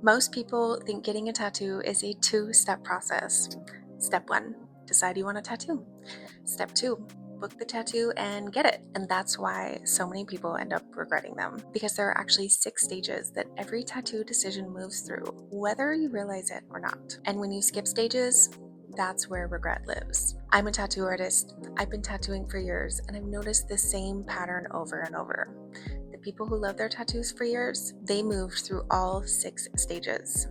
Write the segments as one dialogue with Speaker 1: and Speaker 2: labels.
Speaker 1: Most people think getting a tattoo is a two-step process. Step one, decide you want a tattoo. Step two, book the tattoo and get it. And that's why so many people end up regretting them, because there are actually 6 stages that every tattoo decision moves through, whether you realize it or not. And when you skip stages, that's where regret lives. I'm a tattoo artist. I've been tattooing for years, and I've noticed the same pattern over and over. The people who love their tattoos for years, they moved through all 6 stages.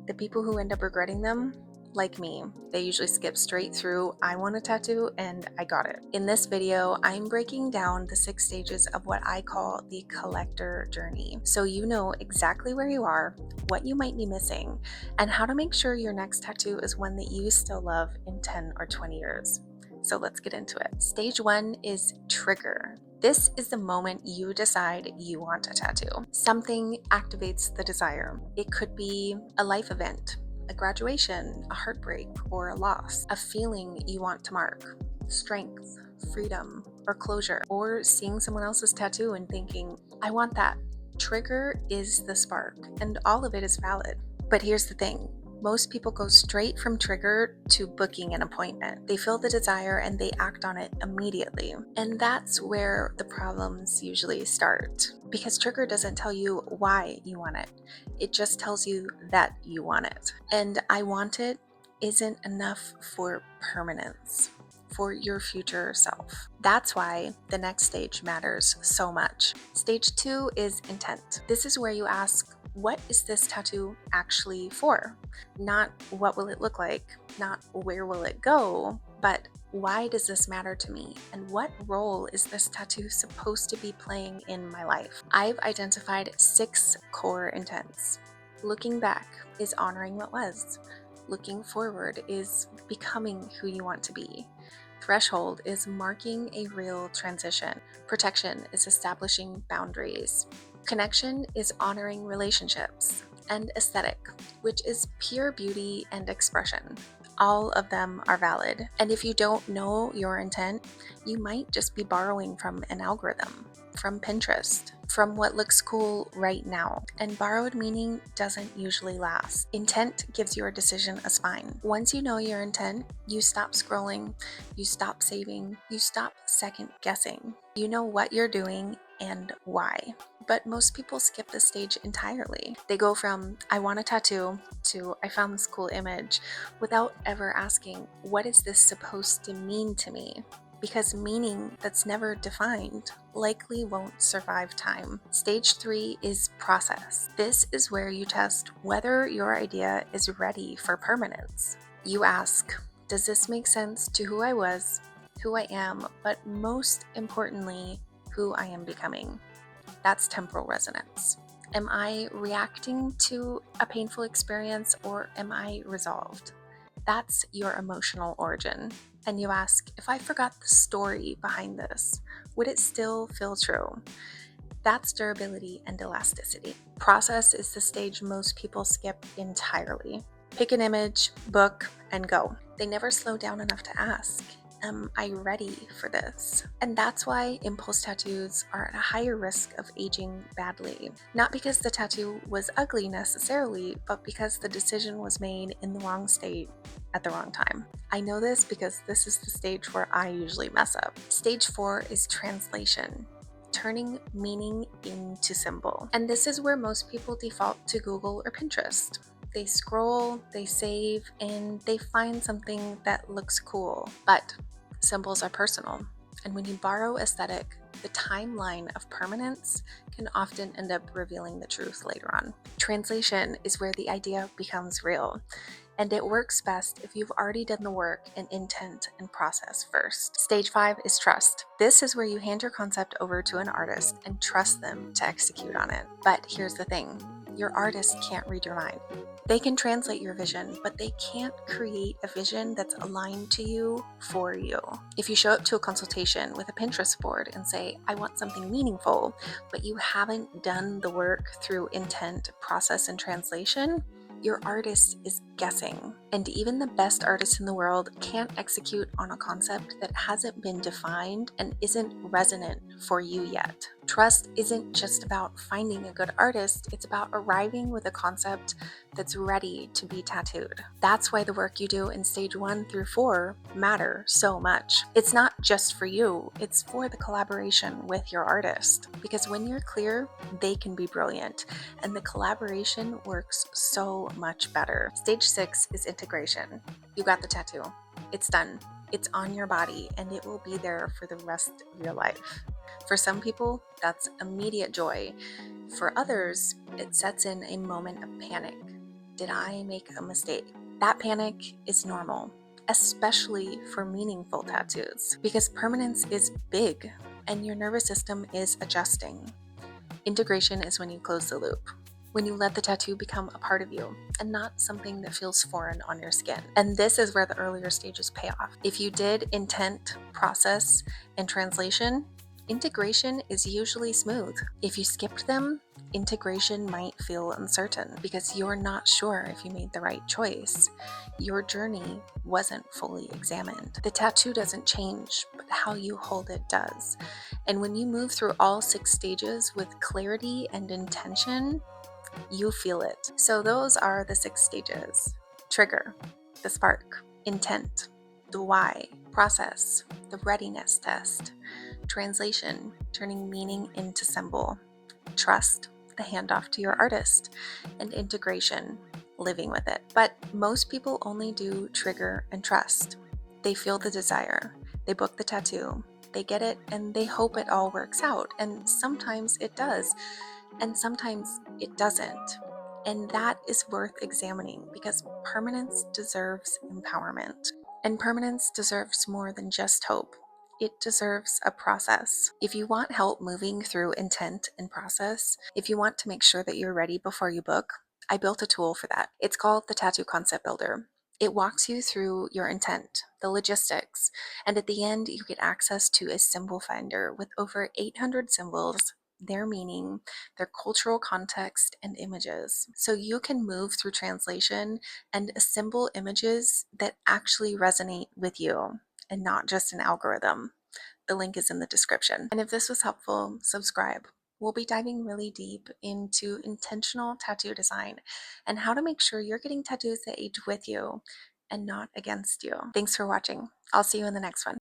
Speaker 1: The people who end up regretting them, like me, they usually skip straight through I want a tattoo and I got it. In this video, I'm breaking down the 6 stages of what I call the collector journey, so you know exactly where you are, what you might be missing, and how to make sure your next tattoo is one that you still love in 10 or 20 years. So let's get into it. Stage 1 is trigger. This is the moment you decide you want a tattoo. Something activates the desire. It could be a life event, a graduation, a heartbreak, or a loss, a feeling you want to mark, strength, freedom, or closure, or seeing someone else's tattoo and thinking, I want that. Trigger is the spark, and all of it is valid. But here's the thing. Most people go straight from trigger to booking an appointment. They feel the desire and they act on it immediately. And that's where the problems usually start. Because trigger doesn't tell you why you want it. It just tells you that you want it. And I want it isn't enough for permanence, for your future self. That's why the next stage matters so much. Stage 2 is intent. This is where you ask, what is this tattoo actually for? Not what will it look like, not where will it go, but why does this matter to me? And what role is this tattoo supposed to be playing in my life? I've identified 6 core intents. Looking back is honoring what was. Looking forward is becoming who you want to be. Threshold is marking a real transition. Protection is establishing boundaries. Connection is honoring relationships. And aesthetic, which is pure beauty and expression. All of them are valid. And if you don't know your intent, you might just be borrowing from an algorithm, from Pinterest, from what looks cool right now. And borrowed meaning doesn't usually last. Intent gives your decision a spine. Once you know your intent, you stop scrolling, you stop saving, you stop second guessing. You know what you're doing and why. But most people skip this stage entirely. They go from I want a tattoo to I found this cool image without ever asking, what is this supposed to mean to me? Because meaning that's never defined likely won't survive time. Stage 3 is process. This is where you test whether your idea is ready for permanence. You ask, does this make sense to who I was, who I am, but most importantly, who I am becoming? That's temporal resonance. Am I reacting to a painful experience or am I resolved? That's your emotional origin. And you ask, if I forgot the story behind this, would it still feel true? That's durability and elasticity. Process is the stage most people skip entirely. Pick an image, book, and go. They never slow down enough to ask, am I ready for this? And that's why impulse tattoos are at a higher risk of aging badly. Not because the tattoo was ugly necessarily, but because the decision was made in the wrong state at the wrong time. I know this because this is the stage where I usually mess up. Stage 4 is translation. Turning meaning into symbol. And this is where most people default to Google or Pinterest. They scroll, they save, and they find something that looks cool. But symbols are personal. And when you borrow aesthetic, the timeline of permanence can often end up revealing the truth later on. Translation is where the idea becomes real. And it works best if you've already done the work and intent and process first. Stage 5 is trust. This is where you hand your concept over to an artist and trust them to execute on it. But here's the thing, your artist can't read your mind. They can translate your vision, but they can't create a vision that's aligned to you for you. If you show up to a consultation with a Pinterest board and say, I want something meaningful, but you haven't done the work through intent, process, and translation, your artist is guessing. And even the best artists in the world can't execute on a concept that hasn't been defined and isn't resonant for you yet. Trust isn't just about finding a good artist, it's about arriving with a concept that's ready to be tattooed. That's why the work you do in stage 1 through 4 matter so much. It's not just for you, it's for the collaboration with your artist. Because when you're clear, they can be brilliant, and the collaboration works so much better. Stage 6 is integration. You got the tattoo. It's done. It's on your body, and it will be there for the rest of your life. For some people, that's immediate joy. For others, it sets in a moment of panic. Did I make a mistake? That panic is normal, especially for meaningful tattoos, because permanence is big and your nervous system is adjusting. Integration is when you close the loop, when you let the tattoo become a part of you and not something that feels foreign on your skin. And this is where the earlier stages pay off. If you did intent, process, and translation, integration is usually smooth. If you skipped them, integration might feel uncertain because you're not sure if you made the right choice. Your journey wasn't fully examined. The tattoo doesn't change, but how you hold it does. And when you move through all 6 stages with clarity and intention, you feel it. So those are the 6 stages: trigger, the spark, intent, the why, process, the readiness test, translation, turning meaning into symbol, trust, the handoff to your artist, and integration, living with it. But most people only do trigger and trust. They feel the desire, they book the tattoo, they get it, and they hope it all works out. And sometimes it does, and sometimes it doesn't. And that is worth examining because permanence deserves empowerment. And permanence deserves more than just hope. It deserves a process. If you want help moving through intent and process, if you want to make sure that you're ready before you book, I built a tool for that. It's called the Tattoo Concept Builder. It walks you through your intent, the logistics, and at the end, you get access to a symbol finder with over 800 symbols, their meaning, their cultural context, and images. So you can move through translation and assemble images that actually resonate with you and not just an algorithm. The link is in the description. And if this was helpful, subscribe. We'll be diving really deep into intentional tattoo design and how to make sure you're getting tattoos that age with you and not against you. Thanks for watching. I'll see you in the next one.